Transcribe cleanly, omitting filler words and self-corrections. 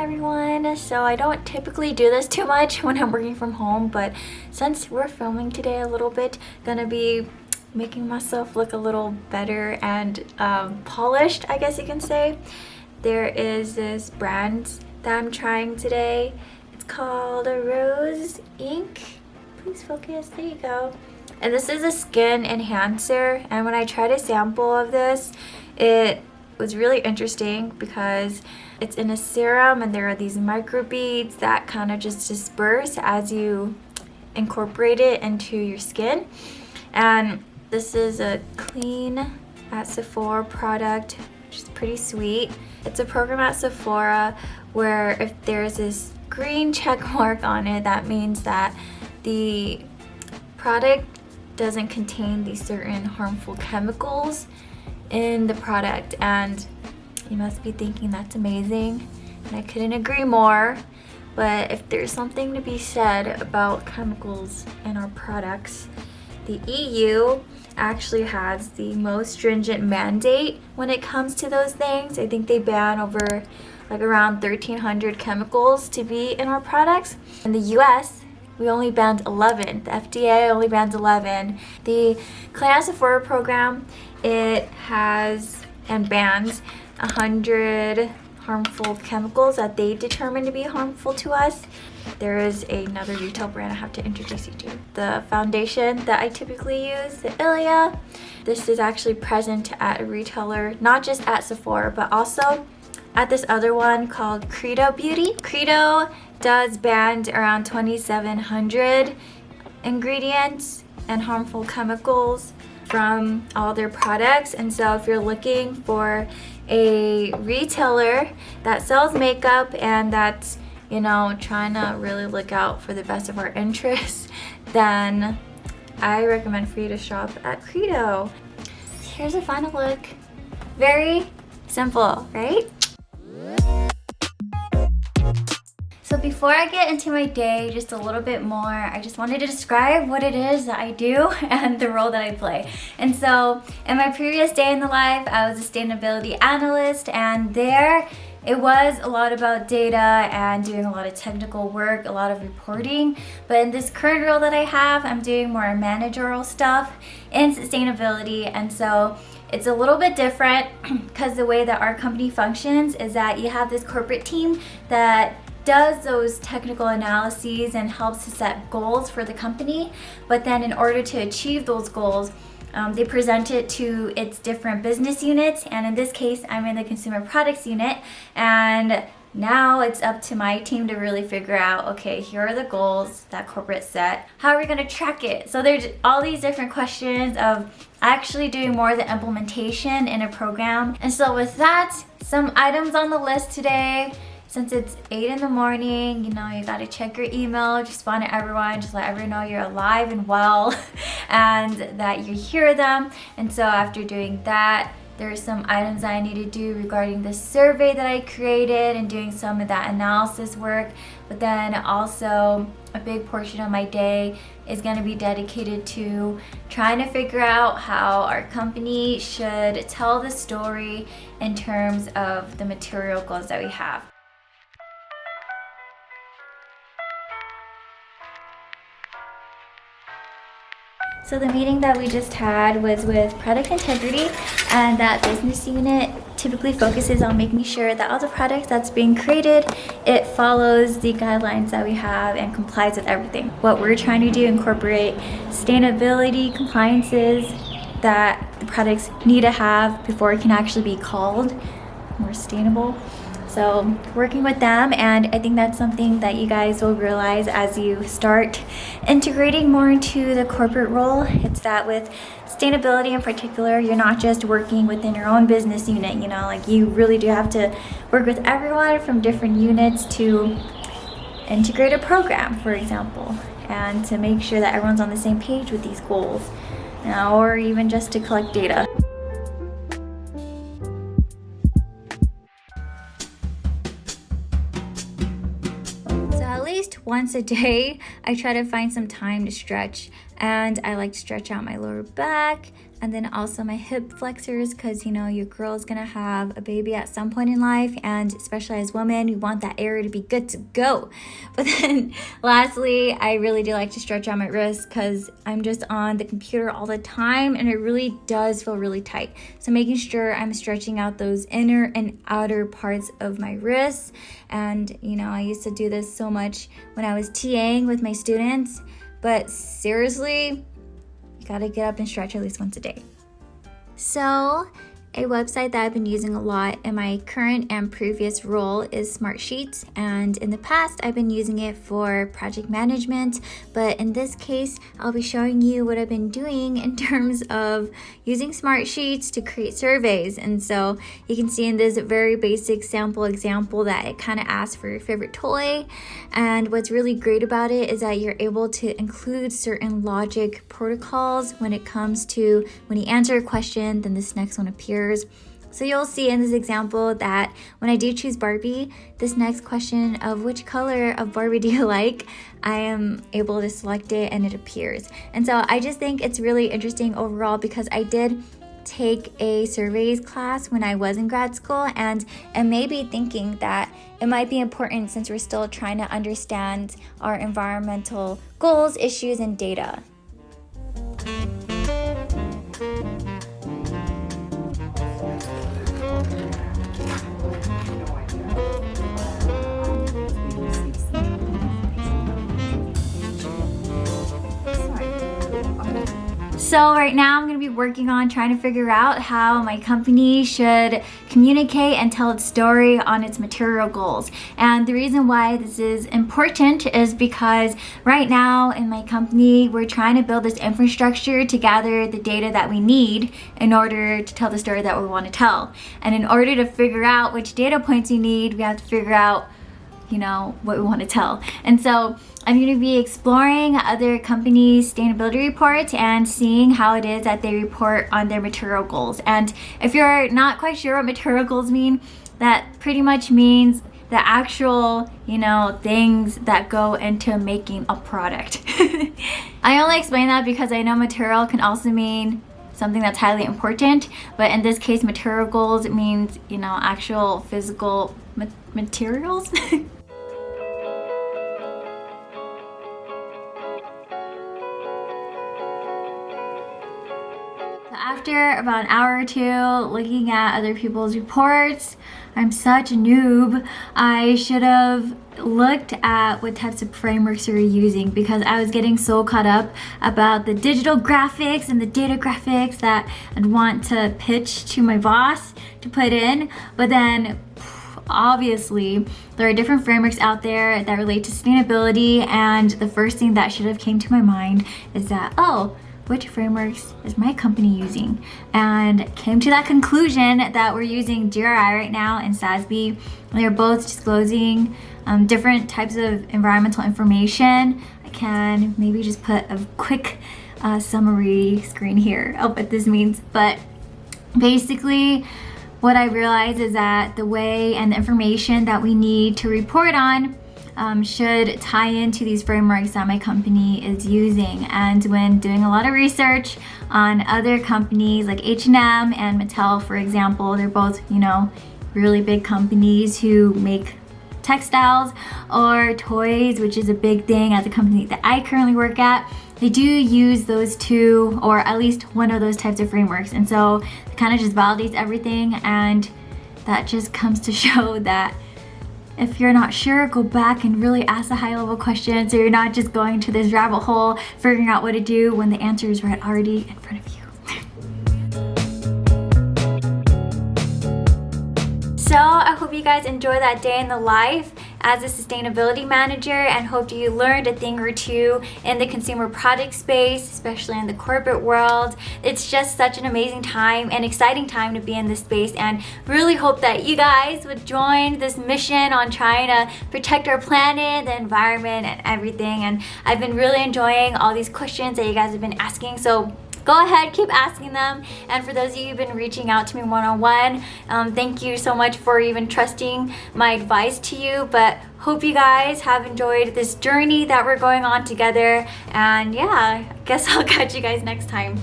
everyone. So I don't typically do this too much when I'm working from home, but since we're filming today a little bit, gonna be making myself look a little better and polished, I guess you can say. There is this brand that I'm trying today. It's called a Rose Ink. Please focus, there you go. And this is a skin enhancer, and when I tried a sample of this, it was really interesting because it's in a serum and there are these microbeads that kind of just disperse as you incorporate it into your skin. And this is a clean at Sephora product, which is pretty sweet. It's a program at Sephora where if there's this green check mark on it, that means that the product doesn't contain these certain harmful chemicals in the product. And you must be thinking that's amazing, and I couldn't agree more. But if there's something to be said about chemicals in our products, the EU actually has the most stringent mandate when it comes to those things. I think they ban over like around 1,300 chemicals to be in our products. In the US, we only banned 11. The FDA only bans 11. The Clean at Sephora program, it has and bans 100 harmful chemicals that they determine to be harmful to us. There is another retail brand I have to introduce you to. The foundation that I typically use, the Ilia. This is actually present at a retailer, not just at Sephora, but also at this other one called Credo Beauty. Credo does ban around 2,700 ingredients and harmful chemicals from all their products. And so if you're looking for a retailer that sells makeup and that's, you know, trying to really look out for the best of our interests, then I recommend for you to shop at Credo. Here's a final look. Very simple, right? So before I get into my day just a little bit more, I just wanted to describe what it is that I do and the role that I play. And so in my previous day in the life, I was a sustainability analyst, and there it was a lot about data and doing a lot of technical work, a lot of reporting. But in this current role that I have, I'm doing more managerial stuff in sustainability. And so it's a little bit different because the way that our company functions is that you have this corporate team that does those technical analyses and helps to set goals for the company. But then in order to achieve those goals, they present it to its different business units. And in this case, I'm in the consumer products unit. And now it's up to my team to really figure out, okay, here are the goals that corporate set. How are we gonna track it? So there's all these different questions of actually doing more of the implementation in a program. And so with that, some items on the list today. Since it's 8 in the morning, you know, you gotta check your email, respond to everyone, just let everyone know you're alive and well and that you hear them. And so after doing that, there's some items that I need to do regarding the survey that I created and doing some of that analysis work. But then also a big portion of my day is gonna be dedicated to trying to figure out how our company should tell the story in terms of the material goals that we have. So the meeting that we just had was with product integrity, and that business unit typically focuses on making sure that all the products that's being created, it follows the guidelines that we have and complies with everything. What we're trying to do, incorporate sustainability compliances that the products need to have before it can actually be called more sustainable. So working with them, and I think that's something that you guys will realize as you start integrating more into the corporate role. It's that with sustainability in particular, you're not just working within your own business unit, you know, like you really do have to work with everyone from different units to integrate a program, for example, and to make sure that everyone's on the same page with these goals, you know, or even just to collect data. Once a day, I try to find some time to stretch, and I like to stretch out my lower back And then also my hip flexors, because you know your girl's gonna have a baby at some point in life, and especially as women, we want that area to be good to go. But then lastly, I really do like to stretch out my wrists because I'm just on the computer all the time and it really does feel really tight. So making sure I'm stretching out those inner and outer parts of my wrists. And you know, I used to do this so much when I was TAing with my students, but seriously, you gotta get up and stretch at least once a day. So, a website that I've been using a lot in my current and previous role is Smartsheets, and in the past I've been using it for project management, but in this case I'll be showing you what I've been doing in terms of using Smartsheets to create surveys. And so you can see in this very basic sample example that it kind of asks for your favorite toy, and what's really great about it is that you're able to include certain logic protocols when it comes to when you answer a question, then this next one appears. So you'll see in this example that when I do choose Barbie, this next question of which color of Barbie do you like, I am able to select it and it appears. And so I just think it's really interesting overall because I did take a surveys class when I was in grad school, and it made me thinking that it might be important since we're still trying to understand our environmental goals, issues, and data. So right now I'm going to be working on trying to figure out how my company should communicate and tell its story on its material goals. And the reason why this is important is because right now in my company, we're trying to build this infrastructure to gather the data that we need in order to tell the story that we want to tell. And in order to figure out which data points we need, we have to figure out, you know, what we want to tell. And so I'm going to be exploring other companies' sustainability reports and seeing how it is that they report on their material goals. And if you're not quite sure what material goals mean, that pretty much means the actual, you know, things that go into making a product. I only explain that because I know material can also mean something that's highly important, but in this case, material goals means, you know, actual physical materials. After about an hour or two looking at other people's reports, I'm such a noob. I should have looked at what types of frameworks we were using because I was getting so caught up about the digital graphics and the data graphics that I'd want to pitch to my boss to put in. But then obviously there are different frameworks out there that relate to sustainability, and the first thing that should have came to my mind is that, oh, which frameworks is my company using? And came to that conclusion that we're using GRI right now and SASB. They're both disclosing different types of environmental information. I can maybe just put a quick summary screen here of what this means. But basically, what I realized is that the way and the information that we need to report on should tie into these frameworks that my company is using. And when doing a lot of research on other companies like H&M and Mattel, for example, they're both, you know, really big companies who make textiles or toys, which is a big thing at the company that I currently work at. They do use those two, or at least one of those types of frameworks. And so it kind of just validates everything, and that just comes to show that if you're not sure, go back and really ask the high-level questions so you're not just going to this rabbit hole figuring out what to do when the answer is right already in front of you. So I hope you guys enjoy that day in the life as a sustainability manager, and hope you learned a thing or two in the consumer product space, especially in the corporate world. It's just such an amazing time and exciting time to be in this space, and really hope that you guys would join this mission on trying to protect our planet, the environment, and everything. And I've been really enjoying all these questions that you guys have been asking, so go ahead, keep asking them. And for those of you who've been reaching out to me one-on-one, thank you so much for even trusting my advice to you. But hope you guys have enjoyed this journey that we're going on together. And yeah, I guess I'll catch you guys next time.